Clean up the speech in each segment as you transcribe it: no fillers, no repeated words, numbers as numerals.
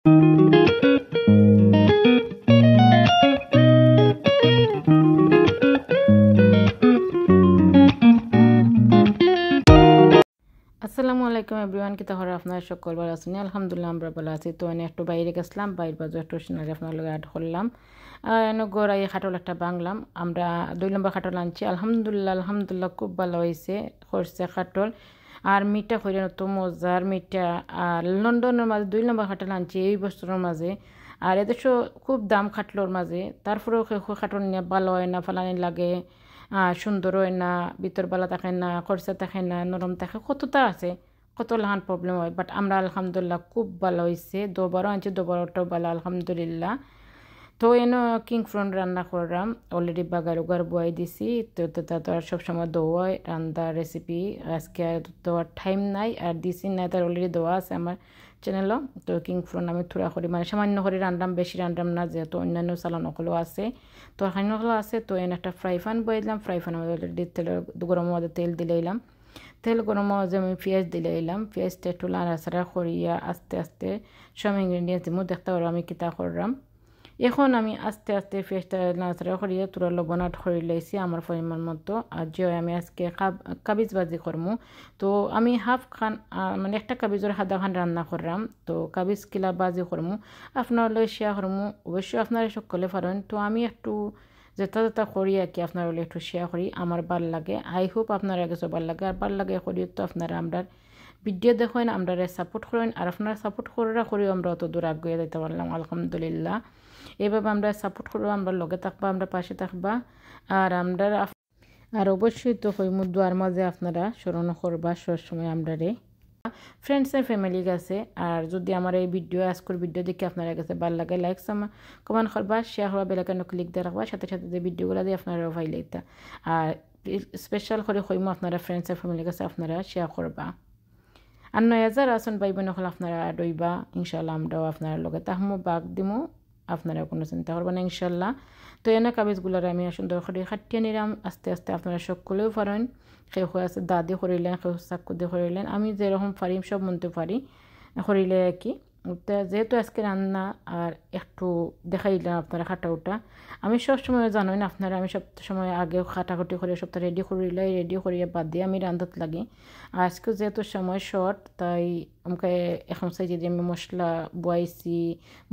আসসালামু আলাইকুম এভরিওয়ান, কি তাহলে আপনারা সকল ভালো আছেন? আলহামদুলিল্লাহ আমরা ভালো আছি। তো আমি একটু বাইরে গেছিলাম, বাইরে বাজু একটু সিনারি আপনার লগে অ্যাড করলাম। এনে গড়াই খাটল একটা বাংলাম, আমরা 2 নম্বর খাটল আনছি। আলহামদুলিল্লাহ খুব ভালো হয়েছে, করছে খাটল। আর মিঠা করে তো মজার মিঠা। আর লন্ডনের মাঝে 2 নম্বর খাটল আনছি এই বছরের মাঝে। আর এদেশও খুব দাম খাটলোর মাঝে, তারপরেও খাটল নিয়ে ভালো হয় না, ফালানি লাগে, সুন্দর হয় না, ভিতর বালা থাকে না, খরচা থাকে না, নরম থাকে, কতটা আছে, কত লাহান প্রবলেম হয়। বাট আমরা আলহামদুলিল্লাহ খুব ভালো হয়েছে, দুবারও আনছি, দুবারটাও ভালো আলহামদুলিল্লাহ। তো এনে কিং ফ্রন্ট রান্না করলাম, অলরেডি বাগার উগার বয়াই দিছি। তো তা তো আর সবসময় দোয়াই রান্না রেসিপি, আজকে আর দেওয়ার টাইম নাই আর দিছি না, তার অলরেডি দেওয়া আছে আমার চ্যানেলও। তো কিং ফ্রন্ট আমি থোড়া করি মানে সামান্য করে রান্নাম, বেশি রান্নাম না, যেহেতু অন্যান্য চালানগুলো আছে, তো খাইনগুলো আছে। তো এনে একটা ফ্রাই প্যান বয়ে দিলাম, ফ্রাই প্যানের মধ্যে অলরেডি তেলের গরম মধ্যে তেল দিলে এলাম, তেল গরম মধ্যে আমি পেঁয়াজ দিলে এলাম, পেঁয়াজটা একটু লাড়াচাড়া করিয়া আস্তে আস্তে সব ইনগ্রিডিয়েন্টস দিমু, দেখতে পারো আমি কিতা করলাম। এখন আমি আস্তে আস্তে পেঁয়াজটা নাড়াচাড়া করিয়া তোরা লবণ আট করে লাইছি আমার পরিমাণ মতো। আর যে আমি আজকে কাবিজ ভাজি করমু, তো আমি হাফ খান মানে একটা কাবিজের হাদা খান রান্না করলাম। তো কাবিজ কিলা ভাজি করমু, আপনার লই শেয়ার করমু, অবশ্যই আপনারা সকলে পারেন। তো আমি একটু যেটা করি আর কি আপনারা একটু শেয়ার করি, আমার ভাল লাগে। আই হোপ আপনারা কাছে ভাল লাগে, আর ভাল লাগে করি তো আপনারা আমরা ভিডিও দেখেন, আমরা সাপোর্ট করেন, আর আপনারা সাপোর্ট করেও আমরা অত দূর আগে যেতে পারলাম আলহামদুলিল্লাহ। এভাবে আমরা সাপোর্ট করবো, আমরা লগে থাকবা, আমরা পাশে থাকবা। আর আমরা আর অবশ্যই তো হইমু দোয়ার মাঝে আপনারা স্মরণ করবা সবসময় আমরা রে ফ্রেন্ডস আর ফ্যামিলি কাছে। আর যদি আমার এই ভিডিও আজকের ভিডিও দেখে আপনারা কাছে ভালো লাগে, লাইক কমেন্ট করবা, শেয়ার করবা, বেলাকানো ক্লিক দিয়ে রাখবা, সাথে সাথে যে ভিডিওগুলো দিয়ে আপনারা ভাই লাইতা। আর স্পেশাল করে হইমু আপনারা ফ্রেন্ডস আর ফ্যামিলির কাছে আপনারা শেয়ার করবা। আর 9,000 আসন ভাই বোন হল আপনারা ডইবা, ইনশাল্লাহ আমরাও আপনার লগে তাহমু বাগ দিমু, আপনারা কোনো চিন্তা করবেন না ইনশাল্লাহ। তো এনে কাবিজগুলোর আমি সুন্দর করে খাটিয়ে নিলাম, আস্তে আস্তে আপনারা সকলেও পারেন। কেউ হয়ে আছে দাদি করিলেন, কেউ চাকু দিয়ে করিলেন, আমি যেরকম পারি সব মনতে পারি করিলে আর কি। যেহেতু আজকে রান্না আর একটু দেখাইলাম আপনারা খাটা উঠা, আমি সবসময় জানোই না আপনারা, আমি সব সময় আগে খাটাখাটি করে সবটা রেডি করিলে, রেডি করিয়ে বাদ দিয়ে আমি রান্ধাত লাগি। আজকে যেহেতু সময় শর্ট, তাই আমাকে এখন চাই যে আমি মশলা বয়াইছি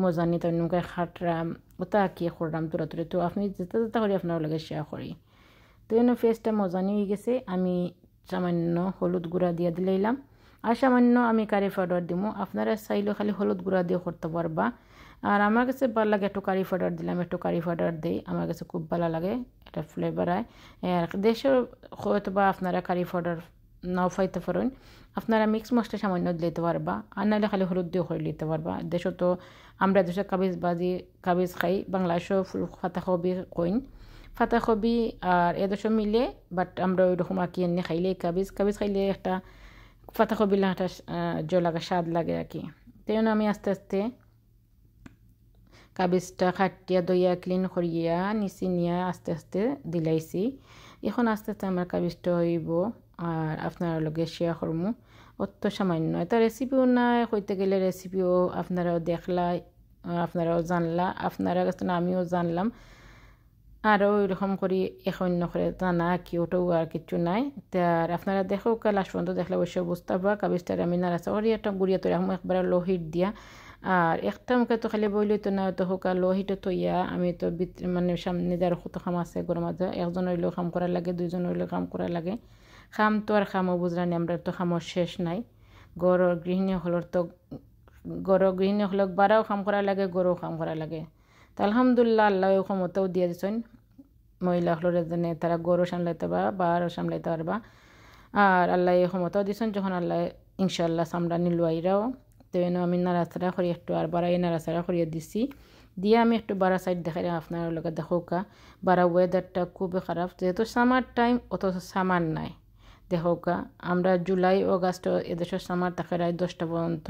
মজানি, তাই আমাকে খাটরাম ওটা কি করলাম তোরাতুরি। তো আপনি যেটা করি আপনার লাগে শেয়ার করি। তো এনে ফেসটা মজানি হয়ে গেছে, আমি সামান্য হলুদ গুঁড়া দিয়ে দিলাম, আর সামান্য আমি কারি পাউডার দিব। আপনারা চাইলেও খালি হলুদ গুঁড়া দিয়ে করতে পারবা। আর আমার কাছে ভালো লাগে একটু কারি পাউডার দিলাম, একটু কারি পাউডার দিই, আমার কাছে খুব ভালো লাগে, এটা ফ্লেভার হয়। দেশের হয়তো বা আপনারা কারি পাউডার নাও পাইতে পারেন, আপনারা মিক্স মশলা সামান্য দিতে পারবা, আর নাহলে খালি হলুদ দিয়ে করে দিতে পারবা। দেশে তো আমরা দেশে কাবিজ খাই, বাংলাদেশেও পাতাকপি কইন, পাতাকপি আর এদেশে মিলে। বাট আমরা ওই রকম আর কি এনে খাইলে কাবিজ খাইলে একটা পাতাকপি একটা লাগে, স্বাদ লাগে আর কি। তাই আমি আস্তে আস্তে কাবিজটা খাটিয়া দইয়া ক্লিন করিয়া নিচি নিয়া আস্তে আস্তে দিলাইছি। এখন আস্তে আস্তে আমার কাবিজটা হইব আর আপনার লগে শেয়ার করমু। অত সামান্য এটা রেসিপিও নাই, হইতে গেলে রেসিপিও আপনারাও দেখলাই, আপনারাও জানলা, আপনারা কাছে আমিও জানলাম। আরও ওইরকম করি এখন করে জানা কি ওটাও আর কিছু নাই। তার আপনারা দেখো লাস্ট পর্যন্ত দেখলে অবশ্যই বুঝতে পারবা। কাবিজটার আমি নাড়াচা করি একটা গুড়িয়া তৈরি এখন একবার লোহিট দিয়া, আর একটা মুখে তো খালি বইলই তো না, তো হোকা লোহিটে থইয়া আমি তো মানে সামনে দিয়ে আরও কত খাম আছে গরম আছে, একজন হইলেও কাম করা লাগে, দুইজন হইলেও কাম করা লাগে। খাম তো আর খামও বুঝলানি, আমরা তো খামর শেষ নাই। গড় গৃহিণী হলর তো গৃহিণী হলক বারাও কাম করা লাগে, গড়ও কাম করা লাগে। তো আলহামদুলিল্লাহ আল্লাহ ক্ষমতাও দিয়ে দিচ্ছেন মহিলা হলোর জন্য, তারা গরু সামলাইতে পারবা বা আরও সামলাইতে পারবা। আর আল্লাহ এই ক্ষমতাও দিচ্ছেন, যখন আল্লাহ ইনশাল্লাহ সামরা নিলুয়াইরাও। তো এনে আমি নাড়াচাড়া করি একটু, আর বাড়াই নাড়াচাড়া করিয়ে দিছি, দিয়ে আমি একটু বাড়া সাইড দেখাই আপনার লোকের দেখোকা। বাড়া ওয়েদারটা খুবই খারাপ, যেহেতু সামার টাইম, অথচ সামার নাই। দেখোকা আমরা জুলাই অগাস্ট এদেশের সামার থাকে রায় 10টা পর্যন্ত,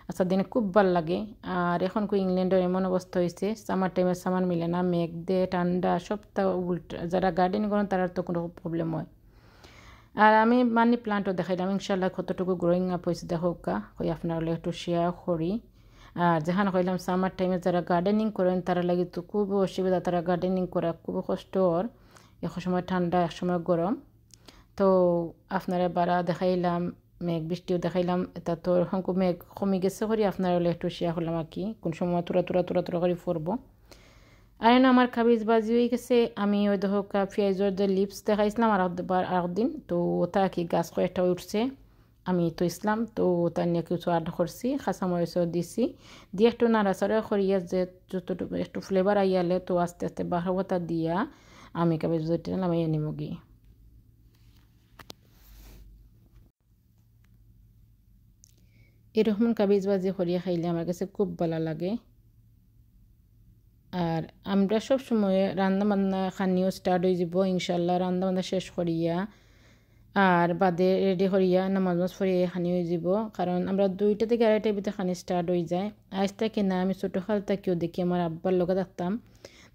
আচ্ছা দিনে খুব ভাল লাগে। আর এখন ইংল্যান্ডের এমন অবস্থা হয়েছে, সামার টাইমে সামার মিলে না, মেঘ দে ঠান্ডা সবটা উল্টা। যারা গার্ডেন করেন তারা তো কোনো প্রবলেম হয়। আর আমি মানি প্লান্টও দেখাইলাম ইনশাল্লাহ কতটুকু গ্রোয়িং আপ হয়েছে দেখোকা, ওই আপনারা একটু শেয়ার করি। আর যেখানে কইলাম সামার টাইমে যারা গার্ডেনিং করেন তারা লাগে তো খুব অসুবিধা, তারা গার্ডেনিং করা খুব কষ্টর, এক সময় ঠান্ডা এক সময় গরম। তো আপনারা বারা দেখাইলাম, মেঘ বৃষ্টিও দেখাইলাম, এটা তো হংকু মেঘ কমে গেছে করি আপনারা হলে একটু শেয়ার করলাম আর কি, কোন সময় তোরা করে পড়বো। আর না আমার কাবিজ বাজি হয়ে গেছে। আমি ওই দেখা পেঁয়াজের যে লিপস দেখাইছিলাম আর একদিন, তো ওটা কি গাছ কয়েকটা উঠছে, আমি তো ইসলাম তো ওটা নিয়ে কিছু আড করছি, খাসা মরিচও দিছি, দিয়ে একটু নাড়াচাড়া করিয়া যে যতটুকু একটু ফ্লেভার আইয়ালে তো আস্তে আস্তে বাহাবতা দিয়া আমি কাবিজ বাজিটা নামাইয়া নিমগি। এরকম কাবিজ বাজি করিয়া খাইলে আমার কাছে খুব ভালো লাগে। আর আমরা সব সময় রান্না বান্না খানিও স্টার্ট হয়ে যাব ইনশাল্লাহ, রান্না বান্না শেষ করিয়া আর বাদে রেডি করিয়া নামাজ পড়িয়া খানি হয়ে যাব, কারণ আমরা 2টা থেকে 2:30টার ভিতরে খানি স্টার্ট হয়ে যায়। আজ থেকে না আমি ছোটো খাল থেকেও দেখি আমার আব্বার লগে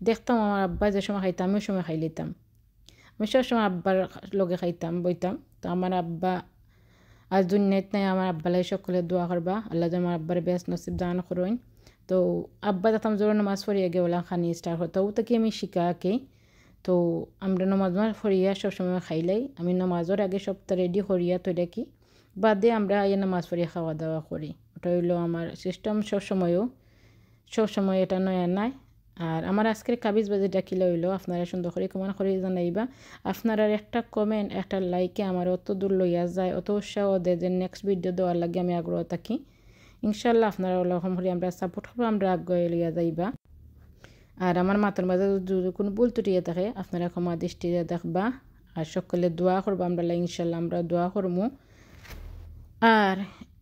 দেখতাম আমার আব্বা যে সময় খাইতাম আমি ওই সময় খাই লিতাম, আমি সবসময় আব্বার লগে খাইতাম বইতাম। তো আমার আব্বা আজ দুনিয়াত নাই, আমার আব্বালাই সকলে দোয়া করবা আল্লাহ যেন আমার আব্বার বেশ নসিব দান করুন। তো আব্বা যাতাম জোর নামাজ পড়িয়া গে ওলা খানি স্টার্ট হতো, ও থেকে আমি শিখাকে। তো আমরা নামাজ পড়িয়া সবসময় খাইলাই, আমি নামাজের আগে সবটা রেডি করিয়া তো দেখি বাদে আমরা এই নামাজ পড়িয়া খাওয়া দাওয়া করি। ওটা হইলো আমার সিস্টেম সবসময় এটা নয়া নাই। আর আমার আজকের কাবিজ বাজিটা কিলো হইলো আপনারা সুন্দর করে কমেন্ট করে জানাইবা। আপনারা একটা কমেন্ট একটা লাইকে আমার অত দূর লইয়া যায়, অত উৎসাহ দেয় যে নেক্সট ভিডিও দেওয়ার লাগে আমি আগ্রহ থাকি। ইনশাল্লাহ আপনারা ওরকম করে আমরা সাপোর্ট করবো, আমরা আগ্রহ লইয়া যাইবা। আর আমার মাথার মাঝে যদি কোনো ভুল ত্রুটিয়ে থাকে আপনারা ক্ষমা দৃষ্টিতে দেখবা, আর সকলে দোয়া করবো আমরা, ইনশাল্লাহ আমরা দোয়া করবো। আর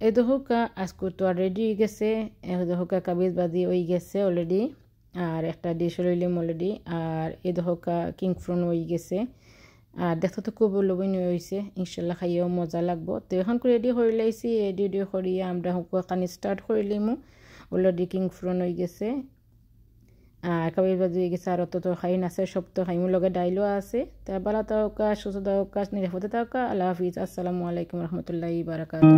এই দোকা আজকে তো আর রেডি হয়ে গেছে, এই দোকা কাবিজ বাজি হয়ে গেছে অলরেডি, আর একটা ডিশ রইলাম অলরেডি, আর এই দোকা কিং ফ্রন হয়ে গেছে, আর দেখতে তো খুব লোভনীয় হয়েছে, ইনশাল্লাহ খাইয়েও মজা লাগবো। তো এখন রেডি করে লাইছি, রেডি করিয়ে আমরা কানি স্টার্ট করিলাম, অলরেডি কিং ফ্রন হয়ে গেছে আর কাবিজ বাজি হয়ে গেছে। আর অত তো খাই আছে, সব তো খাইমুর লগে ডাইলও আছে। তা বালা তাওকা, সুস্থ তাওকা, নিরাপদে তাওকা। আল্লাহ হাফিজ, আসসালামু আলাইকুম রহমতুল্লাহি বারাকাতুহু।